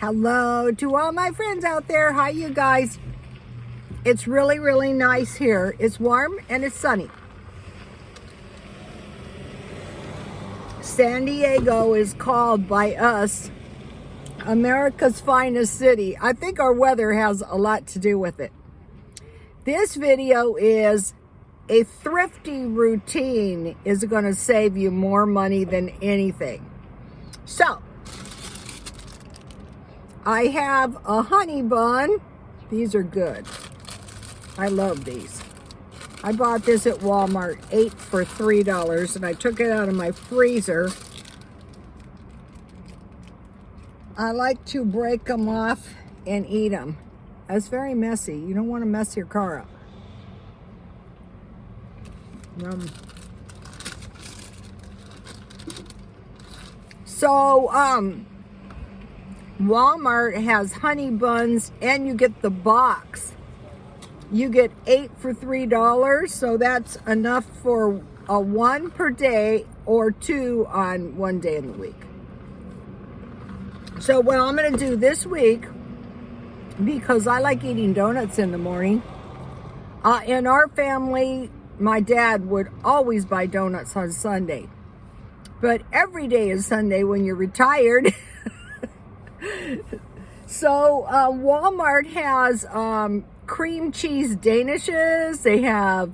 Hello to all my friends out there. Hi, you guys. It's really, really nice here. It's warm and it's sunny. San Diego is called by us America's finest city. I think our weather has a lot to do with it. This video is a thrifty routine is going to save you more money than anything. So, I have a honey bun. These are good. I love these. I bought this at Walmart, 8 for $3, and I took it out of my freezer. I like to break them off and eat them. That's very messy. You don't want to mess your car up. Walmart has honey buns and you get the box. You get 8 for $3, so that's enough for a 1 per day or 2 on one day in the week. So what I'm going to do this week, because I like eating donuts in the morning, in our family, my dad would always buy donuts on Sunday. But every day is Sunday when you're retired. So Walmart has cream cheese danishes. They have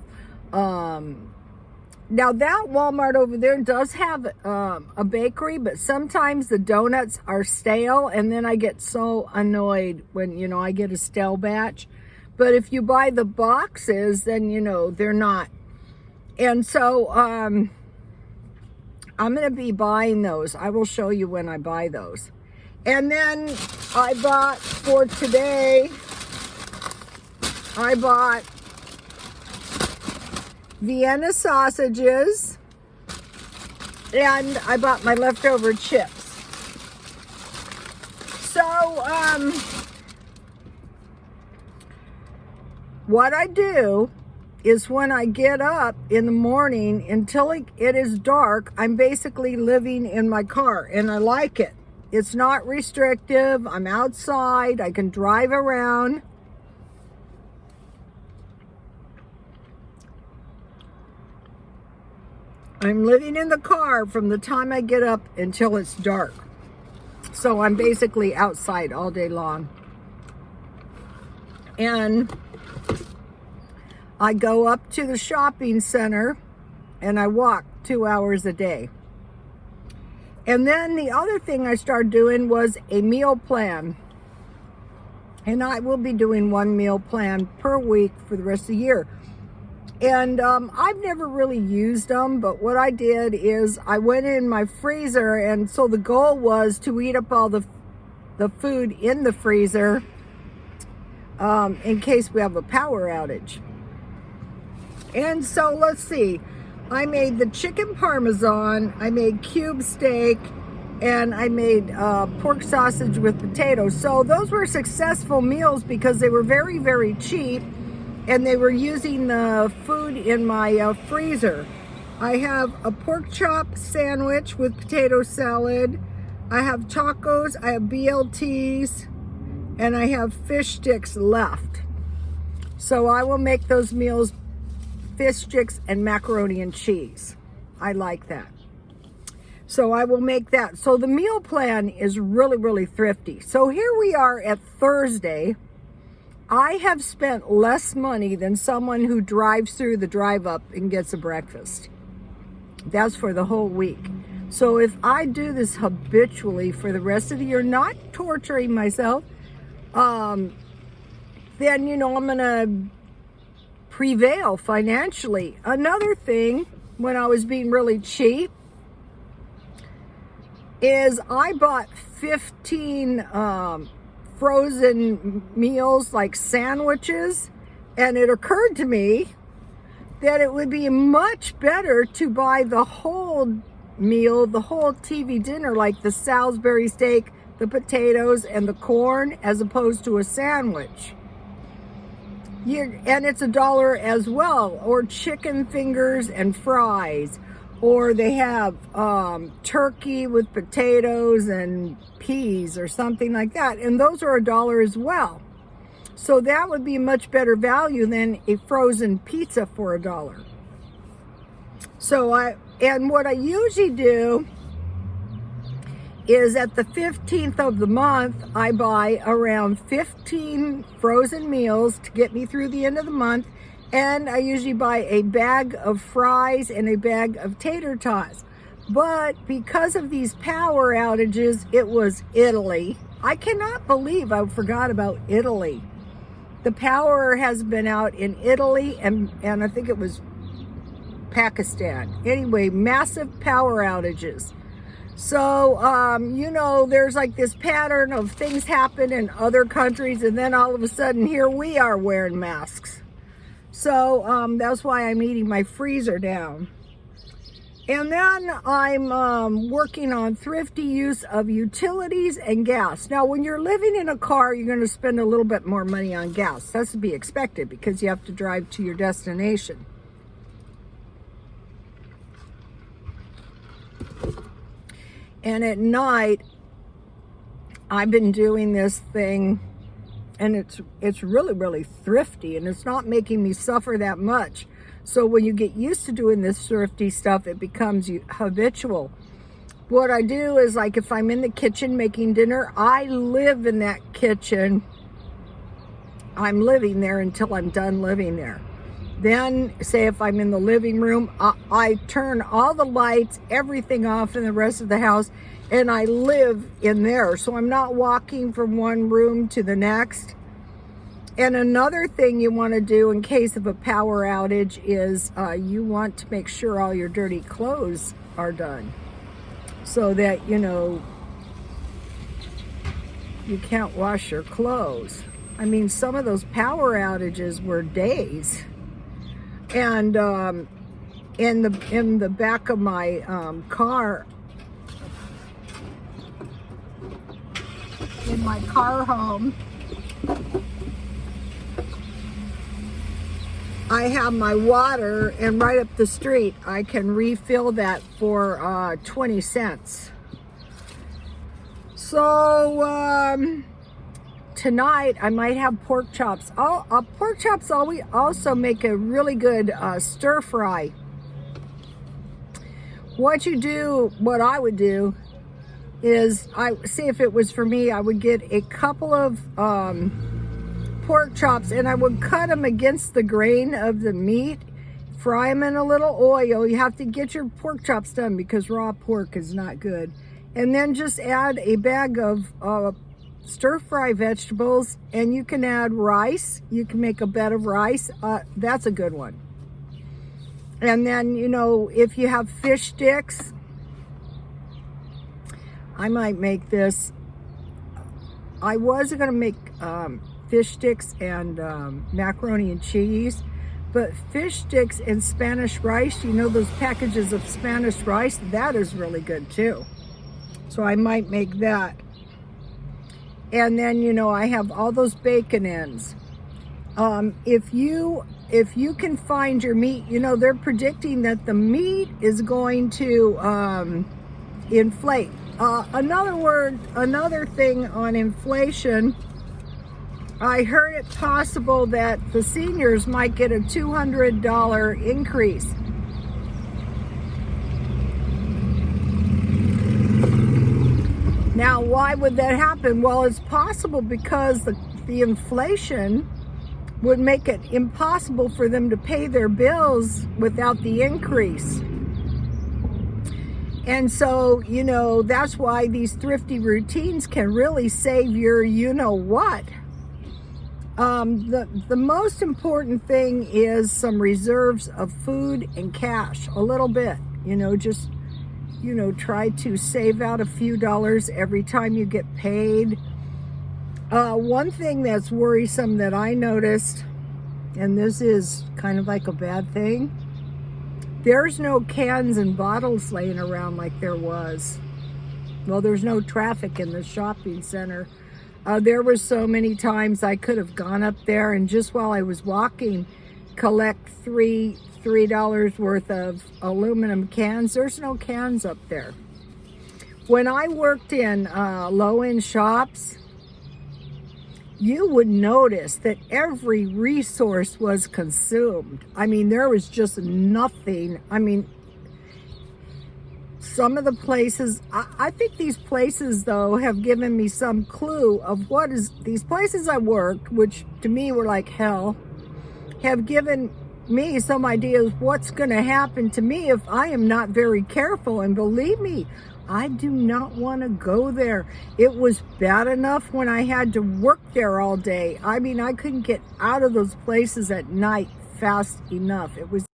now that Walmart over there does have a bakery, but sometimes the donuts are stale, and then I get so annoyed when I get a stale batch. But if you buy the boxes, then they're not. And so I'm going to be buying those. I will show you when I buy those. And then I bought for today, I bought Vienna sausages, and I bought my leftover chips. So, what I do is when I get up in the morning until it is dark, I'm basically living in my car, and I like it. It's not restrictive. I'm outside. I can drive around. I'm living in the car from the time I get up until it's dark. So I'm basically outside all day long. And I go up to the shopping center and I walk 2 hours a day. And then the other thing I started doing was a meal plan. And I will be doing one meal plan per week for the rest of the year. And I've never really used them, but what I did is I went in my freezer, and so the goal was to eat up all the food in the freezer in case we have a power outage. And so let's see. I made the chicken parmesan, I made cube steak, and I made pork sausage with potatoes. So those were successful meals because they were very, very cheap, and they were using the food in my freezer. I have a pork chop sandwich with potato salad. I have tacos, I have BLTs, and I have fish sticks left. So I will make those meals fish sticks and macaroni and cheese. I like that. So I will make that. So the meal plan is really, really thrifty. So here we are at Thursday. I have spent less money than someone who drives through the drive-up and gets a breakfast. That's for the whole week. So if I do this habitually for the rest of the year, not torturing myself, then, I'm going to prevail financially. Another thing, when I was being really cheap, is I bought 15 frozen meals, like sandwiches, and it occurred to me that it would be much better to buy the whole meal, the whole TV dinner, like the Salisbury steak, the potatoes, and the corn, as opposed to a sandwich. And it's $1 as well, or chicken fingers and fries, or they have turkey with potatoes and peas or something like that, and those are $1 as well. So that would be much better value than a frozen pizza for $1. So what I usually do is at the 15th of the month, I buy around 15 frozen meals to get me through the end of the month. And I usually buy a bag of fries and a bag of tater tots. But because of these power outages, it was Italy. I cannot believe I forgot about Italy. The power has been out in Italy and I think it was Pakistan. Anyway, massive power outages. So, there's like this pattern of things happen in other countries, and then all of a sudden here we are wearing masks. So that's why I'm eating my freezer down. And then I'm working on thrifty use of utilities and gas. Now, when you're living in a car, you're going to spend a little bit more money on gas. That's to be expected because you have to drive to your destination. And at night, I've been doing this thing, and it's really, really thrifty, and it's not making me suffer that much. So when you get used to doing this thrifty stuff, it becomes habitual. What I do is, like, if I'm in the kitchen making dinner, I live in that kitchen. I'm living there until I'm done living there. Then, say if I'm in the living room, I turn all the lights, everything off in the rest of the house, and I live in there. So I'm not walking from one room to the next. And another thing you want to do in case of a power outage is you want to make sure all your dirty clothes are done. So that, you can't wash your clothes. I mean, some of those power outages were days. And in the back of my car, in my car home, I have my water, and right up the street I can refill that for 20 cents. So tonight I might have pork chops. Pork chops also make a really good stir fry. What I would do is, if it was for me, I would get a couple of pork chops and I would cut them against the grain of the meat, fry them in a little oil. You have to get your pork chops done because raw pork is not good. And then just add a bag of stir-fry vegetables, and you can add rice. You can make a bed of rice. That's a good one. And then, if you have fish sticks, I might make this. I was going to make fish sticks and macaroni and cheese, but fish sticks and Spanish rice, those packages of Spanish rice, that is really good too. So I might make that. And then, I have all those bacon ends. If you can find your meat, they're predicting that the meat is going to inflate. Another thing on inflation, I heard it possible that the seniors might get a $200 increase. Now, why would that happen? Well, it's possible because the inflation would make it impossible for them to pay their bills without the increase. And so, that's why these thrifty routines can really save your what. The most important thing is some reserves of food and cash, a little bit, just try to save out a few dollars every time you get paid. One thing that's worrisome that I noticed, and this is kind of like a bad thing, there's no cans and bottles laying around like there was. Well, there's no traffic in the shopping center. There were so many times I could have gone up there, and just while I was walking, collect $3 worth of aluminum cans. There's no cans up there. When I worked in low-end shops, you would notice that every resource was consumed. I mean, there was just nothing. I mean, some of the places, I think these places, though, have given me some clue of what is, these places I worked, which to me were like hell, have given me some ideas what's going to happen to me if I am not very careful. And believe me, I do not want to go there. It was bad enough when I had to work there all day. I mean, I couldn't get out of those places at night fast enough. It was